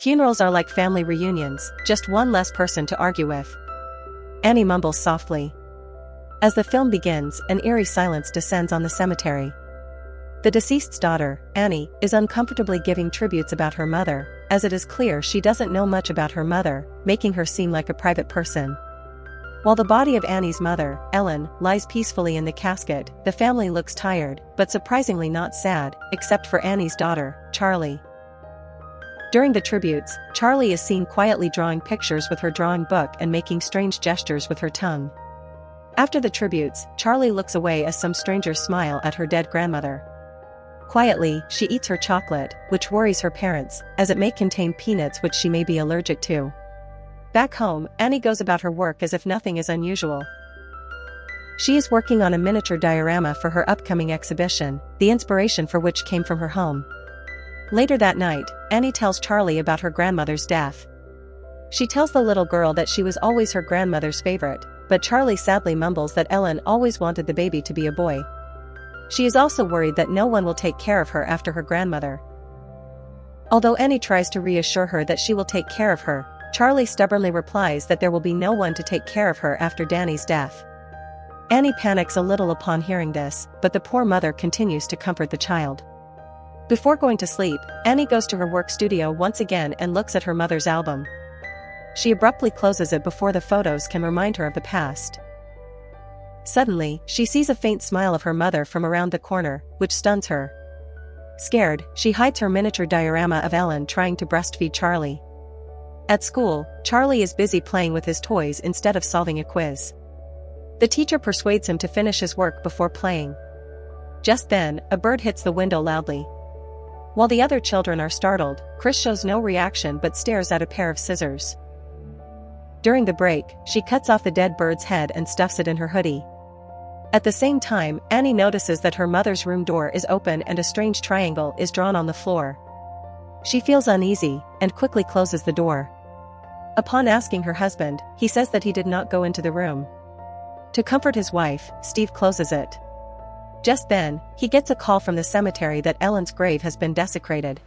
Funerals are like family reunions, just one less person to argue with. Annie mumbles softly. As the film begins, an eerie silence descends on the cemetery. The deceased's daughter, Annie, is uncomfortably giving tributes about her mother, as it is clear she doesn't know much about her mother, making her seem like a private person. While the body of Annie's mother, Ellen, lies peacefully in the casket, the family looks tired, but surprisingly not sad, except for Annie's daughter, Charlie. During the tributes, Charlie is seen quietly drawing pictures with her drawing book and making strange gestures with her tongue. After the tributes, Charlie looks away as some strangers smile at her dead grandmother. Quietly, she eats her chocolate, which worries her parents, as it may contain peanuts which she may be allergic to. Back home, Annie goes about her work as if nothing is unusual. She is working on a miniature diorama for her upcoming exhibition, the inspiration for which came from her home. Later that night, Annie tells Charlie about her grandmother's death. She tells the little girl that she was always her grandmother's favorite, but Charlie sadly mumbles that Ellen always wanted the baby to be a boy. She is also worried that no one will take care of her after her grandmother. Although Annie tries to reassure her that she will take care of her, Charlie stubbornly replies that there will be no one to take care of her after Danny's death. Annie panics a little upon hearing this, but the poor mother continues to comfort the child. Before going to sleep, Annie goes to her work studio once again and looks at her mother's album. She abruptly closes it before the photos can remind her of the past. Suddenly, she sees a faint smile of her mother from around the corner, which stuns her. Scared, she hides her miniature diorama of Ellen trying to breastfeed Charlie. At school, Charlie is busy playing with his toys instead of solving a quiz. The teacher persuades him to finish his work before playing. Just then, a bird hits the window loudly. While the other children are startled, Chris shows no reaction but stares at a pair of scissors. During the break, she cuts off the dead bird's head and stuffs it in her hoodie. At the same time, Annie notices that her mother's room door is open and a strange triangle is drawn on the floor. She feels uneasy, and quickly closes the door. Upon asking her husband, he says that he did not go into the room. To comfort his wife, Steve closes it. Just then, he gets a call from the cemetery that Ellen's grave has been desecrated.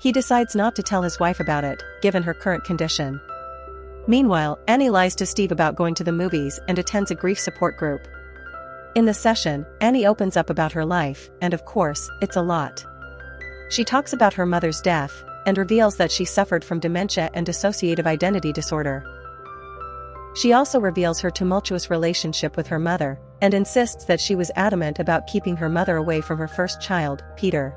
He decides not to tell his wife about it, given her current condition. Meanwhile, Annie lies to Steve about going to the movies and attends a grief support group. In the session, Annie opens up about her life, and of course, it's a lot. She talks about her mother's death, and reveals that she suffered from dementia and dissociative identity disorder. She also reveals her tumultuous relationship with her mother, and insists that she was adamant about keeping her mother away from her first child, Peter.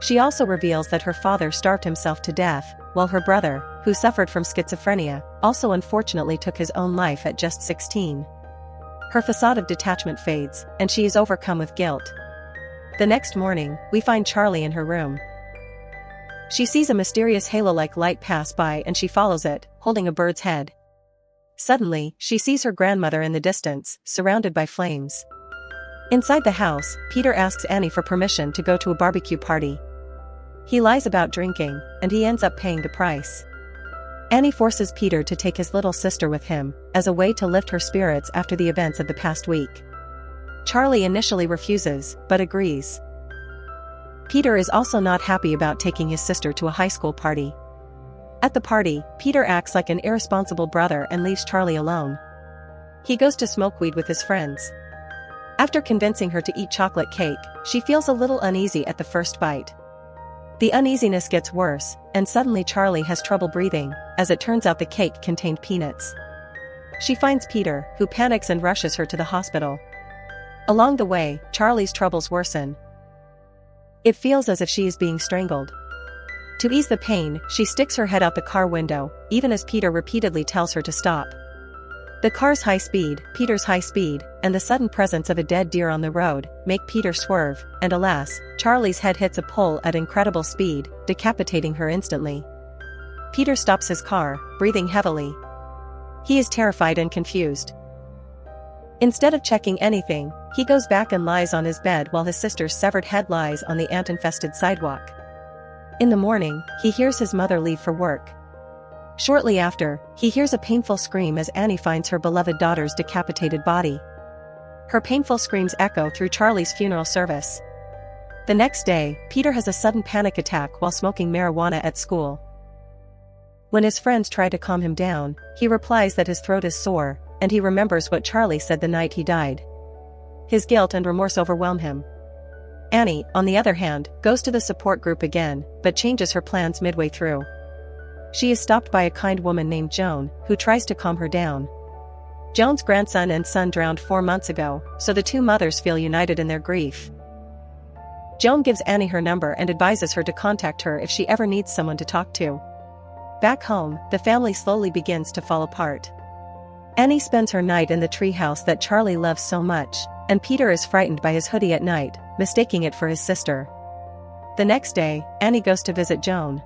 She also reveals that her father starved himself to death, while her brother, who suffered from schizophrenia, also unfortunately took his own life at just 16. Her facade of detachment fades, and she is overcome with guilt. The next morning, we find Charlie in her room. She sees a mysterious halo-like light pass by and she follows it, holding a bird's head. Suddenly, she sees her grandmother in the distance, surrounded by flames. Inside the house, Peter asks Annie for permission to go to a barbecue party. He lies about drinking, and he ends up paying the price. Annie forces Peter to take his little sister with him, as a way to lift her spirits after the events of the past week. Charlie initially refuses, but agrees. Peter is also not happy about taking his sister to a high school party. At the party, Peter acts like an irresponsible brother and leaves Charlie alone. He goes to smoke weed with his friends. After convincing her to eat chocolate cake, she feels a little uneasy at the first bite. The uneasiness gets worse, and suddenly Charlie has trouble breathing, as it turns out the cake contained peanuts. She finds Peter, who panics and rushes her to the hospital. Along the way, Charlie's troubles worsen. It feels as if she is being strangled. To ease the pain, she sticks her head out the car window, even as Peter repeatedly tells her to stop. The car's high speed, Peter's high speed, and the sudden presence of a dead deer on the road, make Peter swerve, and alas, Charlie's head hits a pole at incredible speed, decapitating her instantly. Peter stops his car, breathing heavily. He is terrified and confused. Instead of checking anything, he goes back and lies on his bed while his sister's severed head lies on the ant-infested sidewalk. In the morning, he hears his mother leave for work. Shortly after, he hears a painful scream as Annie finds her beloved daughter's decapitated body. Her painful screams echo through Charlie's funeral service. The next day, Peter has a sudden panic attack while smoking marijuana at school. When his friends try to calm him down, he replies that his throat is sore, and he remembers what Charlie said the night he died. His guilt and remorse overwhelm him. Annie, on the other hand, goes to the support group again, but changes her plans midway through. She is stopped by a kind woman named Joan, who tries to calm her down. Joan's grandson and son drowned 4 months ago, so the two mothers feel united in their grief. Joan gives Annie her number and advises her to contact her if she ever needs someone to talk to. Back home, the family slowly begins to fall apart. Annie spends her night in the treehouse that Charlie loves so much, and Peter is frightened by his hoodie at night, mistaking it for his sister. The next day, Annie goes to visit Joan.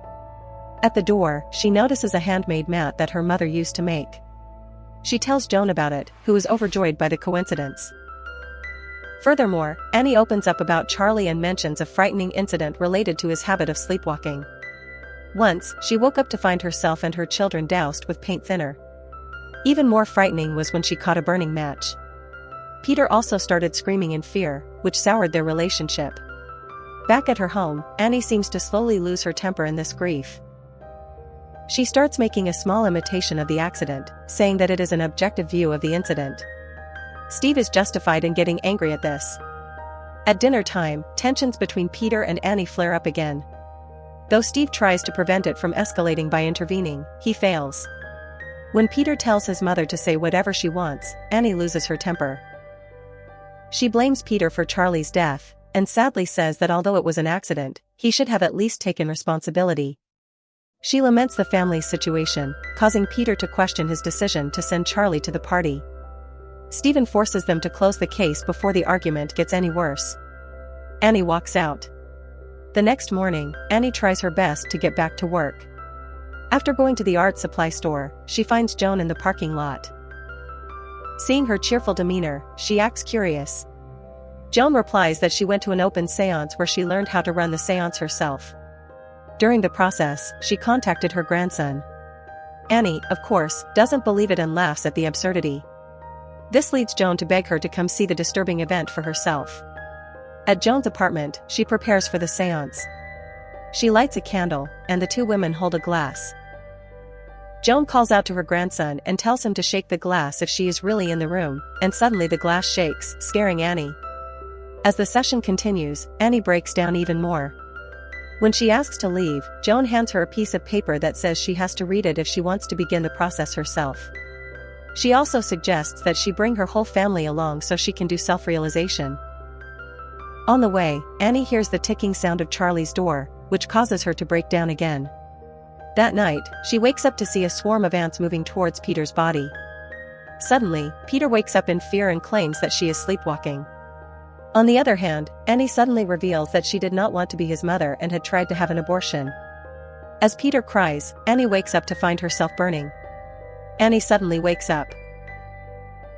At the door, she notices a handmade mat that her mother used to make. She tells Joan about it, who is overjoyed by the coincidence. Furthermore, Annie opens up about Charlie and mentions a frightening incident related to his habit of sleepwalking. Once, she woke up to find herself and her children doused with paint thinner. Even more frightening was when she caught a burning match. Peter also started screaming in fear, which soured their relationship. Back at her home, Annie seems to slowly lose her temper in this grief. She starts making a small imitation of the accident, saying that it is an objective view of the incident. Steve is justified in getting angry at this. At dinner time, tensions between Peter and Annie flare up again. Though Steve tries to prevent it from escalating by intervening, he fails. When Peter tells his mother to say whatever she wants, Annie loses her temper. She blames Peter for Charlie's death, and sadly says that although it was an accident, he should have at least taken responsibility. She laments the family's situation, causing Peter to question his decision to send Charlie to the party. Stephen forces them to close the case before the argument gets any worse. Annie walks out. The next morning, Annie tries her best to get back to work. After going to the art supply store, she finds Joan in the parking lot. Seeing her cheerful demeanor, she acts curious. Joan replies that she went to an open seance where she learned how to run the seance herself. During the process, she contacted her grandson. Annie, of course, doesn't believe it and laughs at the absurdity. This leads Joan to beg her to come see the disturbing event for herself. At Joan's apartment, she prepares for the seance. She lights a candle, and the two women hold a glass. Joan calls out to her grandson and tells him to shake the glass if she is really in the room, and suddenly the glass shakes, scaring Annie. As the session continues, Annie breaks down even more. When she asks to leave, Joan hands her a piece of paper that says she has to read it if she wants to begin the process herself. She also suggests that she bring her whole family along so she can do self-realization. On the way, Annie hears the ticking sound of Charlie's door, which causes her to break down again. That night, she wakes up to see a swarm of ants moving towards Peter's body. Suddenly, Peter wakes up in fear and claims that she is sleepwalking. On the other hand, Annie suddenly reveals that she did not want to be his mother and had tried to have an abortion. As Peter cries, Annie wakes up to find herself burning. Annie suddenly wakes up.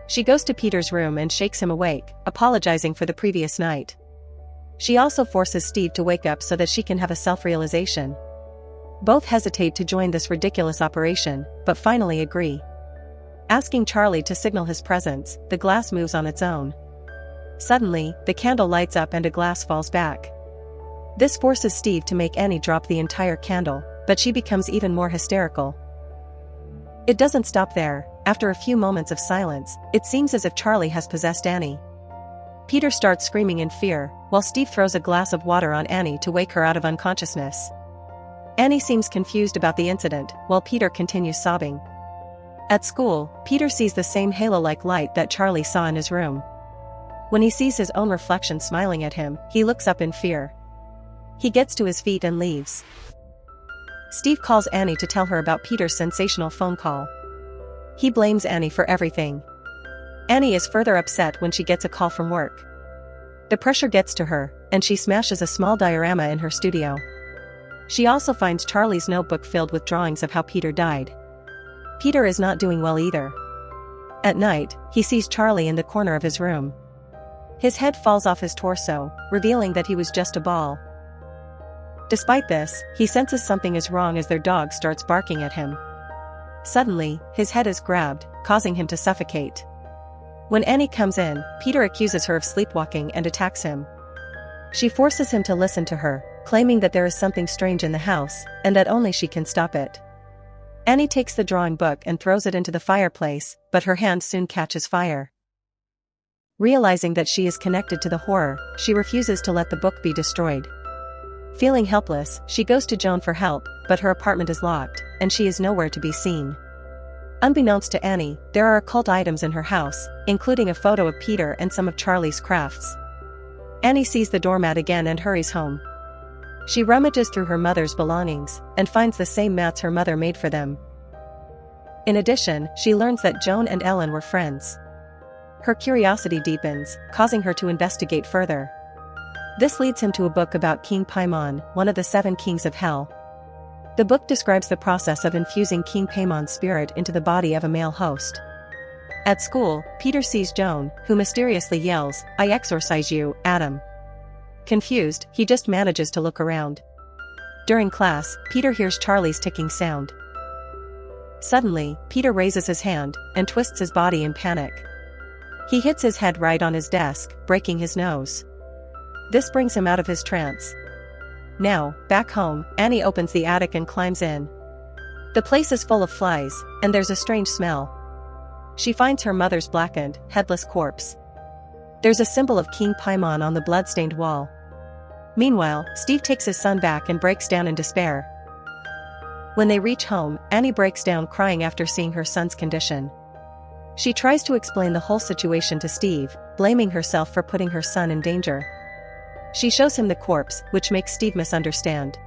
She goes to Peter's room and shakes him awake, apologizing for the previous night. She also forces Steve to wake up so that she can have a self-realization. Both hesitate to join this ridiculous operation, but finally agree. Asking Charlie to signal his presence, the glass moves on its own. Suddenly, the candle lights up and a glass falls back. This forces Steve to make Annie drop the entire candle, but she becomes even more hysterical. It doesn't stop there. After a few moments of silence, it seems as if Charlie has possessed Annie. Peter starts screaming in fear, while Steve throws a glass of water on Annie to wake her out of unconsciousness. Annie seems confused about the incident, while Peter continues sobbing. At school, Peter sees the same halo-like light that Charlie saw in his room. When he sees his own reflection smiling at him, he looks up in fear. He gets to his feet and leaves. Steve calls Annie to tell her about Peter's sensational phone call. He blames Annie for everything. Annie is further upset when she gets a call from work. The pressure gets to her, and she smashes a small diorama in her studio. She also finds Charlie's notebook filled with drawings of how Peter died. Peter is not doing well either. At night, he sees Charlie in the corner of his room. His head falls off his torso, revealing that he was just a ball. Despite this, he senses something is wrong as their dog starts barking at him. Suddenly, his head is grabbed, causing him to suffocate. When Annie comes in, Peter accuses her of sleepwalking and attacks him. She forces him to listen to her, claiming that there is something strange in the house, and that only she can stop it. Annie takes the drawing book and throws it into the fireplace, but her hand soon catches fire. Realizing that she is connected to the horror, she refuses to let the book be destroyed. Feeling helpless, she goes to Joan for help, but her apartment is locked, and she is nowhere to be seen. Unbeknownst to Annie, there are occult items in her house, including a photo of Peter and some of Charlie's crafts. Annie sees the doormat again and hurries home. She rummages through her mother's belongings, and finds the same mats her mother made for them. In addition, she learns that Joan and Ellen were friends. Her curiosity deepens, causing her to investigate further. This leads him to a book about King Paimon, one of the 7 kings of hell. The book describes the process of infusing King Paimon's spirit into the body of a male host. At school, Peter sees Joan, who mysteriously yells, "I exorcise you, Adam." Confused, he just manages to look around. During class, Peter hears Charlie's ticking sound. Suddenly, Peter raises his hand, and twists his body in panic. He hits his head right on his desk, breaking his nose. This brings him out of his trance. Now, back home, Annie opens the attic and climbs in. The place is full of flies, and there's a strange smell. She finds her mother's blackened, headless corpse. There's a symbol of King Paimon on the blood-stained wall. Meanwhile, Steve takes his son back and breaks down in despair. When they reach home, Annie breaks down crying after seeing her son's condition. She tries to explain the whole situation to Steve, blaming herself for putting her son in danger. She shows him the corpse, which makes Steve misunderstand.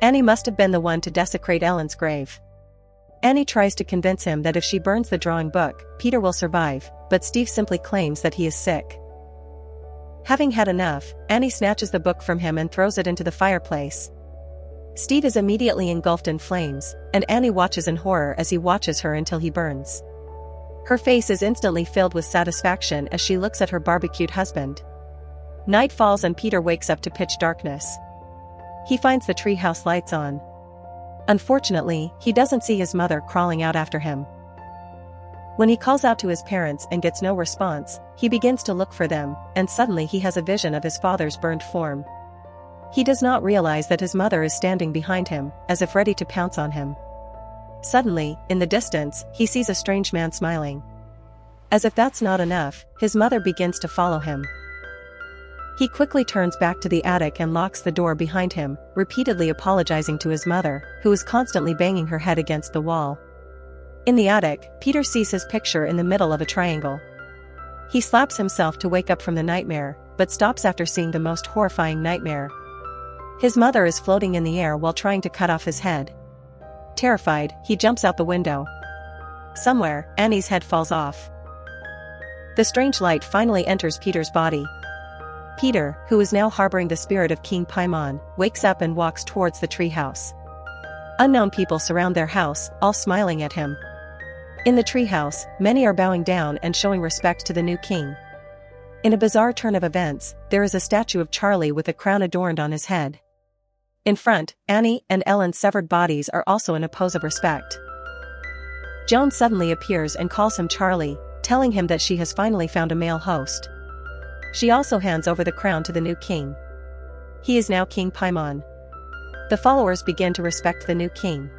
Annie must have been the one to desecrate Ellen's grave. Annie tries to convince him that if she burns the drawing book, Peter will survive, but Steve simply claims that he is sick. Having had enough, Annie snatches the book from him and throws it into the fireplace. Steve is immediately engulfed in flames, and Annie watches in horror as he watches her until he burns. Her face is instantly filled with satisfaction as she looks at her barbecued husband. Night falls and Peter wakes up to pitch darkness. He finds the treehouse lights on. Unfortunately, he doesn't see his mother crawling out after him. When he calls out to his parents and gets no response, he begins to look for them, and suddenly he has a vision of his father's burned form. He does not realize that his mother is standing behind him, as if ready to pounce on him. Suddenly, in the distance, he sees a strange man smiling. As if that's not enough, his mother begins to follow him. He quickly turns back to the attic and locks the door behind him, repeatedly apologizing to his mother, who is constantly banging her head against the wall. In the attic, Peter sees his picture in the middle of a triangle. He slaps himself to wake up from the nightmare, but stops after seeing the most horrifying nightmare. His mother is floating in the air while trying to cut off his head. Terrified, he jumps out the window. Somewhere, Annie's head falls off. The strange light finally enters Peter's body. Peter, who is now harboring the spirit of King Paimon, wakes up and walks towards the treehouse. Unknown people surround their house, all smiling at him. In the treehouse, many are bowing down and showing respect to the new king. In a bizarre turn of events, there is a statue of Charlie with a crown adorned on his head. In front, Annie and Ellen's severed bodies are also in a pose of respect. Joan suddenly appears and calls him Charlie, telling him that she has finally found a male host. She also hands over the crown to the new king. He is now King Paimon. The followers begin to respect the new king.